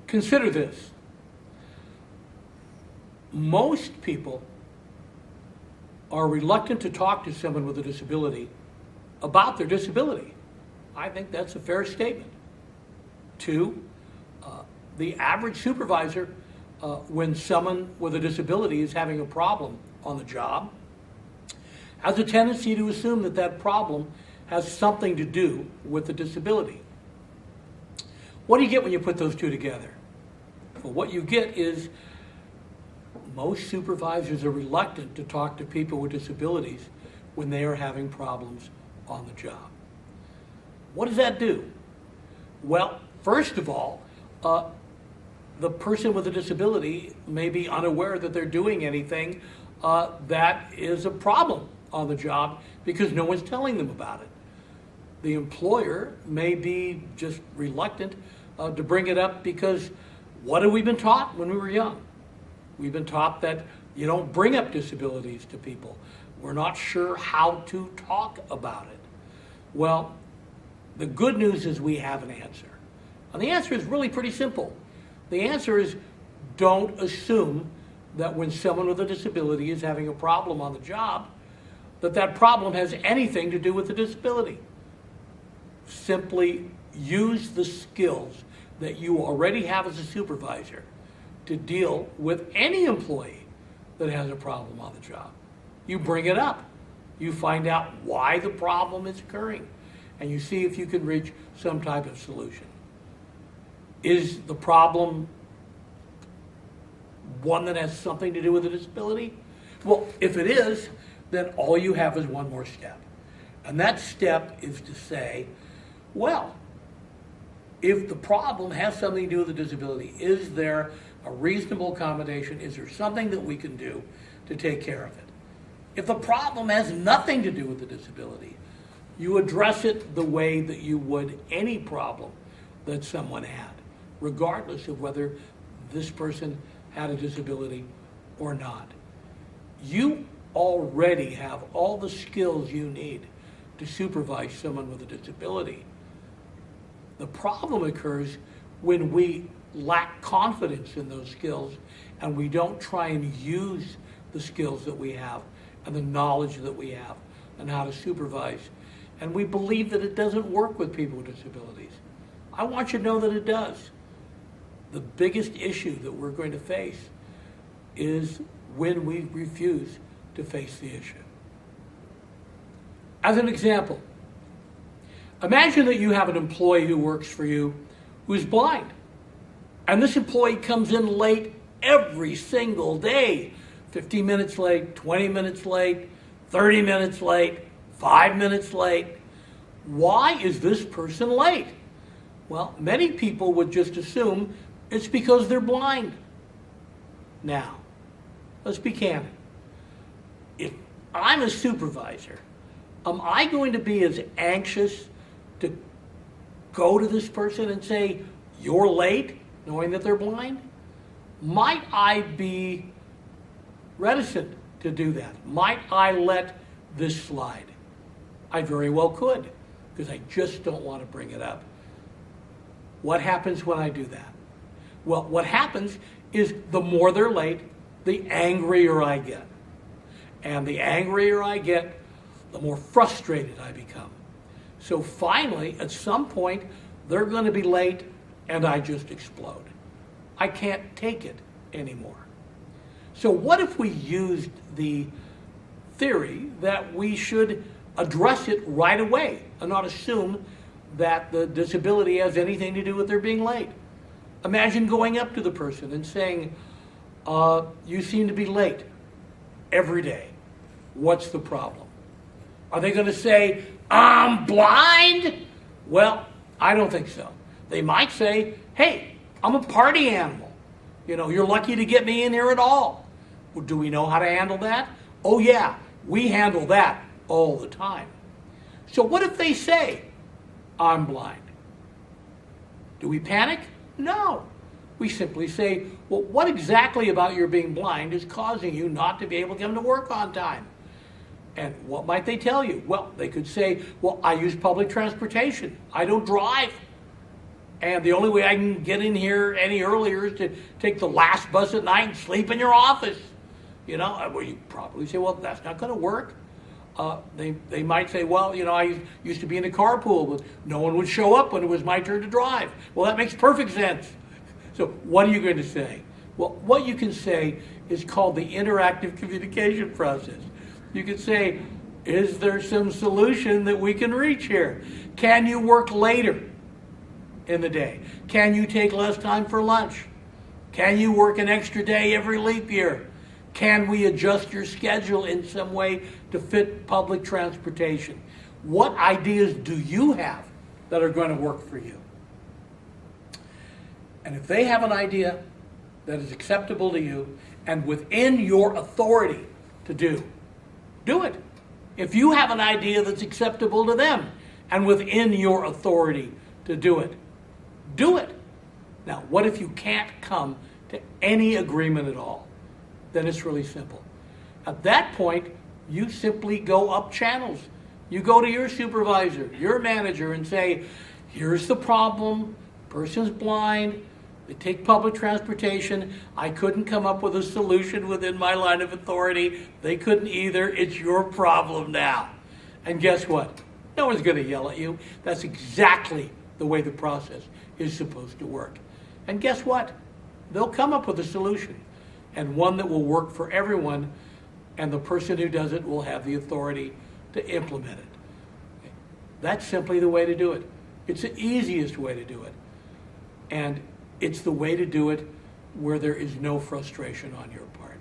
Consider this. Most people are reluctant to talk to someone with a disability about their disability. I think that's a fair statement. Two, the average supervisor, when someone with a disability is having a problem on the job, has a tendency to assume that that problem has something to do with the disability. What do you get when you put those two together? Well, what you get is most supervisors are reluctant to talk to people with disabilities when they are having problems on the job. What does that do? Well, first of all, the person with a disability may be unaware that they're doing anything that is a problem on the job because no one's telling them about it. The employer may be just reluctant to bring it up because what have we been taught when we were young? We've been taught that you don't bring up disabilities to people. We're not sure how to talk about it. Well, the good news is we have an answer. And the answer is really pretty simple. The answer is don't assume that when someone with a disability is having a problem on the job, that that problem has anything to do with the disability. Simply use the skills that you already have as a supervisor to deal with any employee that has a problem on the job. You bring it up. You find out why the problem is occurring, and you see if you can reach some type of solution. Is the problem one that has something to do with a disability? Well, if it is, then all you have is one more step. And that step is to say, well, if the problem has something to do with a disability, is there a reasonable accommodation? Is there something that we can do to take care of it? If the problem has nothing to do with the disability, you address it the way that you would any problem that someone had, regardless of whether this person had a disability or not. You already have all the skills you need to supervise someone with a disability. The problem occurs when we lack confidence in those skills and we don't try and use the skills that we have and the knowledge that we have and how to supervise. And we believe that it doesn't work with people with disabilities. I want you to know that it does. The biggest issue that we're going to face is when we refuse to face the issue. As an example, imagine that you have an employee who works for you who's blind. And this employee comes in late every single day. 15 minutes late, 20 minutes late, 30 minutes late, 5 minutes late. Why is this person late? Well, many people would just assume it's because they're blind. Now, let's be candid. If I'm a supervisor, am I going to be as anxious to go to this person and say, you're late, knowing that they're blind? Might I be reticent to do that? Might I let this slide? I very well could, because I just don't want to bring it up. What happens when I do that? Well, what happens is the more they're late, the angrier I get. And the angrier I get, the more frustrated I become. So finally, at some point, they're going to be late and I just explode. I can't take it anymore. So what if we used the theory that we should address it right away and not assume that the disability has anything to do with their being late? Imagine going up to the person and saying, you seem to be late every day. What's the problem? Are they going to say, I'm blind? Well, I don't think so. They might say, hey, I'm a party animal. You know, you're lucky to get me in here at all. Well, do we know how to handle that? Oh yeah, we handle that all the time. So what if they say, I'm blind? Do we panic? No. We simply say, well, what exactly about your being blind is causing you not to be able to come to work on time? And what might they tell you? Well, they could say, well, I use public transportation. I don't drive. And the only way I can get in here any earlier is to take the last bus at night and sleep in your office. You know, well, you probably say, well, that's not going to work. They might say, well, you know, I used to be in a carpool, but no one would show up when it was my turn to drive. Well, that makes perfect sense. So what are you going to say? Well, what you can say is called the interactive communication process. You can say, is there some solution that we can reach here? Can you work later in the day? Can you take less time for lunch? Can you work an extra day every leap year? Can we adjust your schedule in some way to fit public transportation? What ideas do you have that are going to work for you? And if they have an idea that is acceptable to you and within your authority to do it. If you have an idea that's acceptable to them and within your authority to do it. Now, what if you can't come to any agreement at all? Then it's really simple. At that point, you simply go up channels. You go to your supervisor, your manager, and say, here's the problem, person's blind, they take public transportation, I couldn't come up with a solution within my line of authority, they couldn't either, it's your problem now. And guess what? No one's going to yell at you. That's exactly the way the process is supposed to work. And guess what? They'll come up with a solution, and one that will work for everyone, and the person who does it will have the authority to implement it. That's simply the way to do it. It's the easiest way to do it. And it's the way to do it where there is no frustration on your part.